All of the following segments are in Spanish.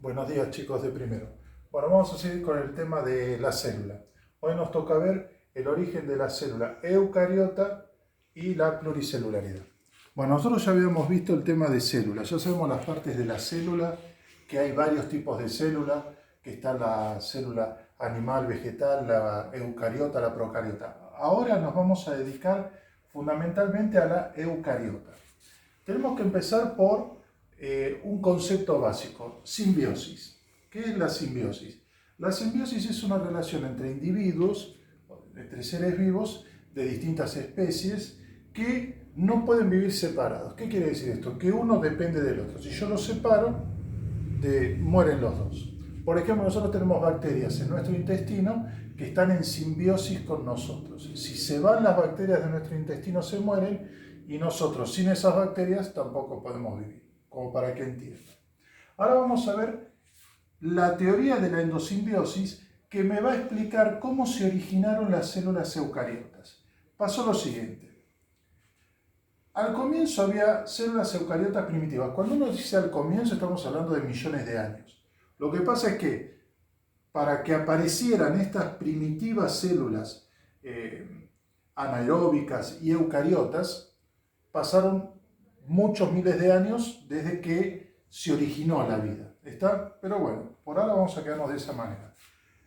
Buenos días chicos de primero. Bueno, vamos a seguir con el tema de la célula. Hoy nos toca ver el origen de la célula eucariota y la pluricelularidad. Bueno, nosotros ya habíamos visto el tema de células, ya sabemos las partes de la célula, que hay varios tipos de célula, que está la célula animal, vegetal, la eucariota, la procariota. Ahora nos vamos a dedicar fundamentalmente a la eucariota. Tenemos que empezar por un concepto básico, simbiosis. ¿Qué es la simbiosis? La simbiosis es una relación entre individuos, entre seres vivos de distintas especies que no pueden vivir separados. ¿Qué quiere decir esto? Que uno depende del otro. Si yo los separo, mueren los dos. Por ejemplo, nosotros tenemos bacterias en nuestro intestino que están en simbiosis con nosotros. Si se van las bacterias de nuestro intestino, se mueren, y nosotros sin esas bacterias tampoco podemos vivir, como para que entiendan. Ahora vamos a ver la teoría de la endosimbiosis, que me va a explicar cómo se originaron las células eucariotas. Pasó lo siguiente. Al comienzo había células eucariotas primitivas. Cuando uno dice al comienzo, estamos hablando de millones de años. Lo que pasa es que para que aparecieran estas primitivas células anaeróbicas y eucariotas, pasaron muchos miles de años desde que se originó la vida. ¿Está? Pero bueno, por ahora vamos a quedarnos de esa manera.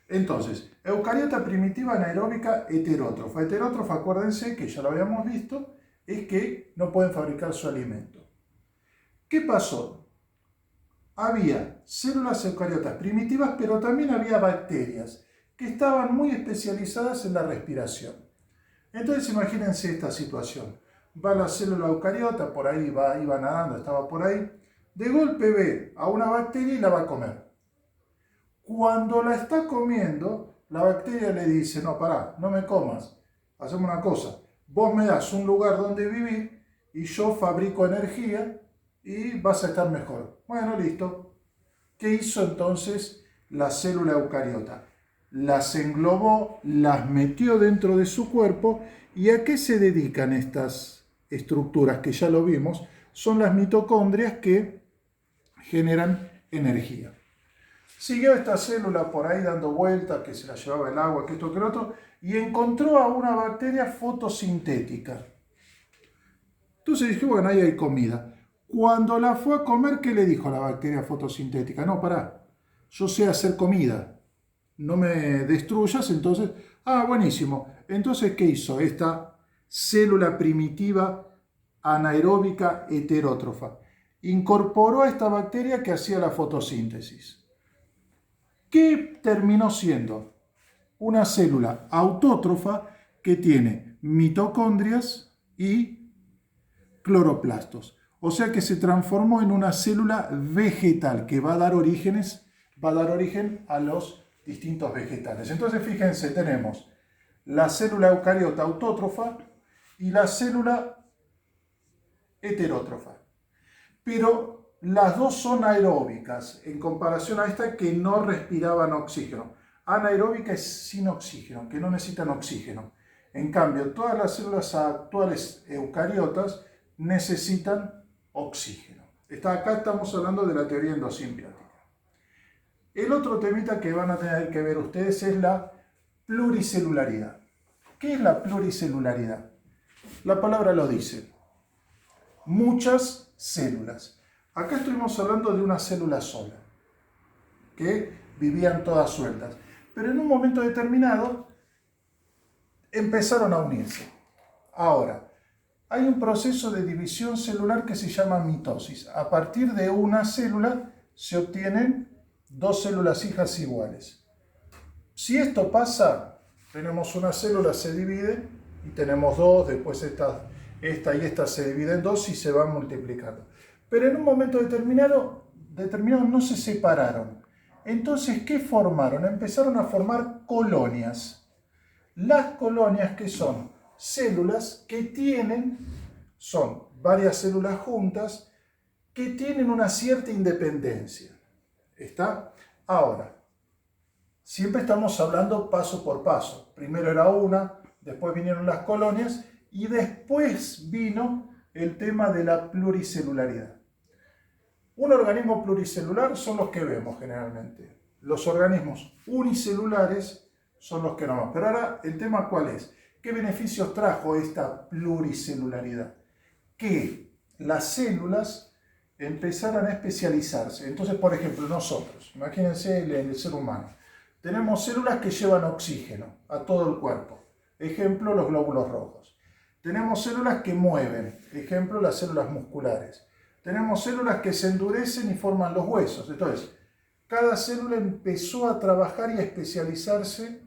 Entonces, eucariota primitiva anaeróbica heterótrofa. Heterótrofa, acuérdense que ya lo habíamos visto, es que no pueden fabricar su alimento. ¿Qué pasó? Había células eucariotas primitivas, pero también había bacterias que estaban muy especializadas en la respiración. Entonces imagínense esta situación. Va la célula eucariota, por ahí iba nadando, estaba por ahí. De golpe ve a una bacteria y la va a comer. Cuando la está comiendo, la bacteria le dice: no, pará, no me comas, hacemos una cosa. Vos me das un lugar donde vivir y yo fabrico energía y vas a estar mejor. Bueno, listo. ¿Qué hizo entonces la célula eucariota? Las englobó, las metió dentro de su cuerpo. ¿Y a qué se dedican estas estructuras que ya lo vimos? Son las mitocondrias que generan energía. Siguió esta célula por ahí dando vueltas, que se la llevaba el agua, que esto, que lo otro, y encontró a una bacteria fotosintética. Entonces dije, bueno, ahí hay comida. Cuando la fue a comer, ¿qué le dijo a la bacteria fotosintética? No, pará, yo sé hacer comida, no me destruyas. Entonces, buenísimo. Entonces, ¿qué hizo esta célula primitiva anaeróbica heterótrofa? Incorporó a esta bacteria que hacía la fotosíntesis. ¿Qué terminó siendo? Una célula autótrofa que tiene mitocondrias y cloroplastos. O sea que se transformó en una célula vegetal que va a dar origen a los distintos vegetales. Entonces fíjense, tenemos la célula eucariota autótrofa y la célula heterótrofa. Pero las dos son aeróbicas en comparación a esta que no respiraban oxígeno. Anaeróbica es sin oxígeno, que no necesitan oxígeno. En cambio, todas las células actuales eucariotas necesitan oxígeno. Acá estamos hablando de la teoría endosimbiótica. El otro temita que van a tener que ver ustedes es la pluricelularidad. ¿Qué es la pluricelularidad? La palabra lo dice. Muchas células. Acá estuvimos hablando de una célula sola, que vivían todas sueltas. Pero en un momento determinado empezaron a unirse. Ahora, hay un proceso de división celular que se llama mitosis. A partir de una célula se obtienen dos células hijas iguales. Si esto pasa, tenemos una célula, se divide y tenemos dos, después esta y esta se dividen en dos y se van multiplicando. Pero en un momento determinado no se separaron. Entonces, ¿qué formaron? Empezaron a formar colonias. Las colonias, que son células que son varias células juntas que tienen una cierta independencia. ¿Está? Ahora, siempre estamos hablando paso por paso. Primero era una, después vinieron las colonias y después vino el tema de la pluricelularidad. Un organismo pluricelular son los que vemos generalmente. Los organismos unicelulares son los que no vemos. Pero ahora, ¿el tema cuál es? ¿Qué beneficios trajo esta pluricelularidad? Que las células empezaran a especializarse. Entonces, por ejemplo, nosotros, imagínense el ser humano, tenemos células que llevan oxígeno a todo el cuerpo. Ejemplo, los glóbulos rojos. Tenemos células que mueven. Ejemplo, las células musculares. Tenemos células que se endurecen y forman los huesos. Entonces, cada célula empezó a trabajar y a especializarse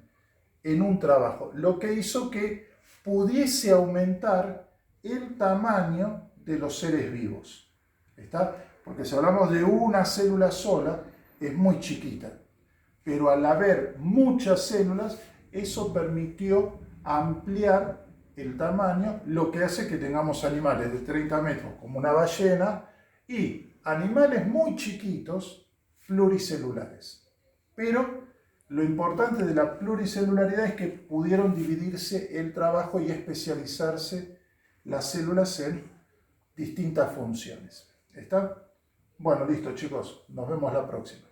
en un trabajo, lo que hizo que pudiese aumentar el tamaño de los seres vivos. ¿Está? Porque si hablamos de una célula sola, es muy chiquita. Pero al haber muchas células, eso permitió ampliar el tamaño, lo que hace que tengamos animales de 30 metros, como una ballena, y animales muy chiquitos, pluricelulares. Pero lo importante de la pluricelularidad es que pudieron dividirse el trabajo y especializarse las células en distintas funciones. ¿Está? Bueno, listo chicos, nos vemos la próxima.